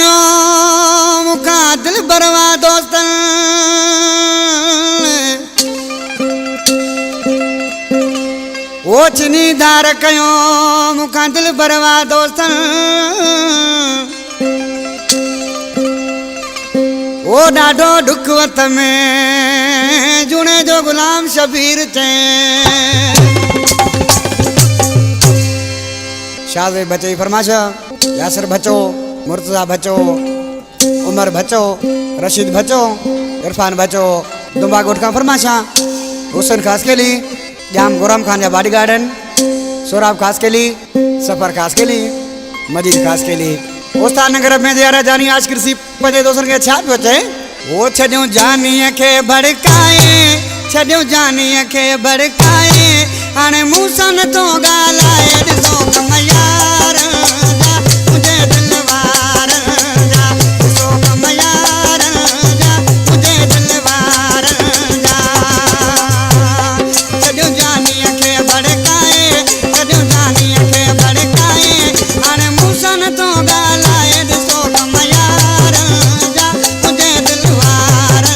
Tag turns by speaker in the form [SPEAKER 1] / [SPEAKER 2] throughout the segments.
[SPEAKER 1] कयो मुखा दिल बरवा दोस्तन ओ चिनी धार कयो मुखा दिल बरवा दोस्तन ओ डाडो ढुकवत में जुने जो गुलाम शबीर चे शाहज़ बचे फरमाशा यासर बचो मुर्तज़ा बचो उमर बचो रशीद बचो इरफान बचो दुम्बा गोट का फरमाशा हुसैन खास के लिए जाम गुराम खान या बॉडी गार्डन सोराब खास के लिए सफर खास के लिए मजीद खास के लिए उस्ताद नगर में दियारा जानी आज कृषि पंजे दोस्तन के छाप बचे वो छड्यूं जानी के भड़काए छड्यूं जानी के भड़काए हाणे मूसा न तो गालाए ॾिसो कम यार जा मुझे दिलवार जा ॾिसो कम यार जा मुझे दिलवार जा छड्यूं जानी के भड़काए छड्यूं जानी के भड़काए हाणे मूसा न तो गालाए ॾिसो कम यार जा मुझे दिलवार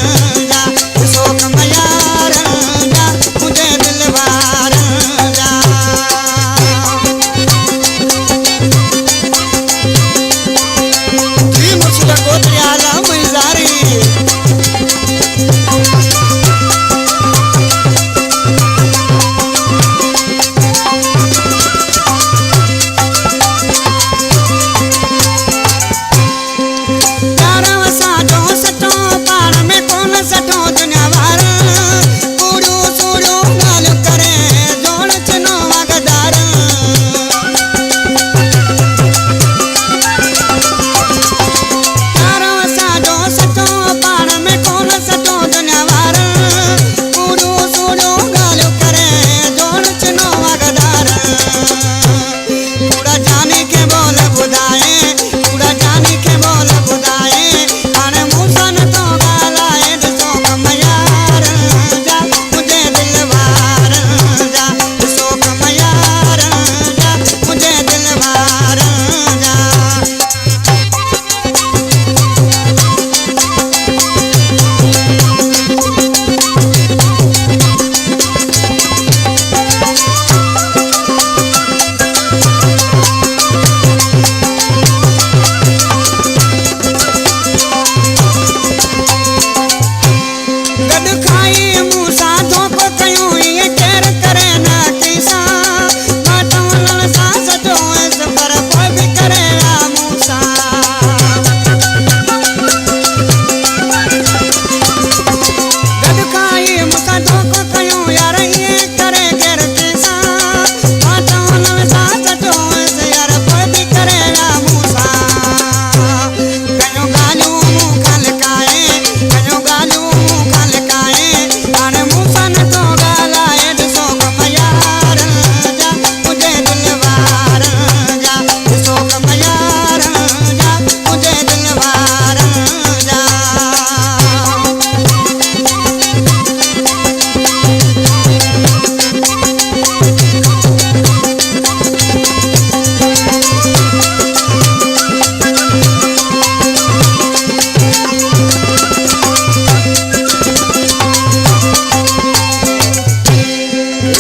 [SPEAKER 1] जा ॾिसो कम यार जा मुझे दिलवार जा जी मुर्शिद गोत्री आला मुइज़ारी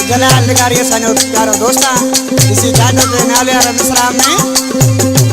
[SPEAKER 1] जलाल निगारी सानो प्यारो दोस्ता इसी जानो के नाले मिसरा में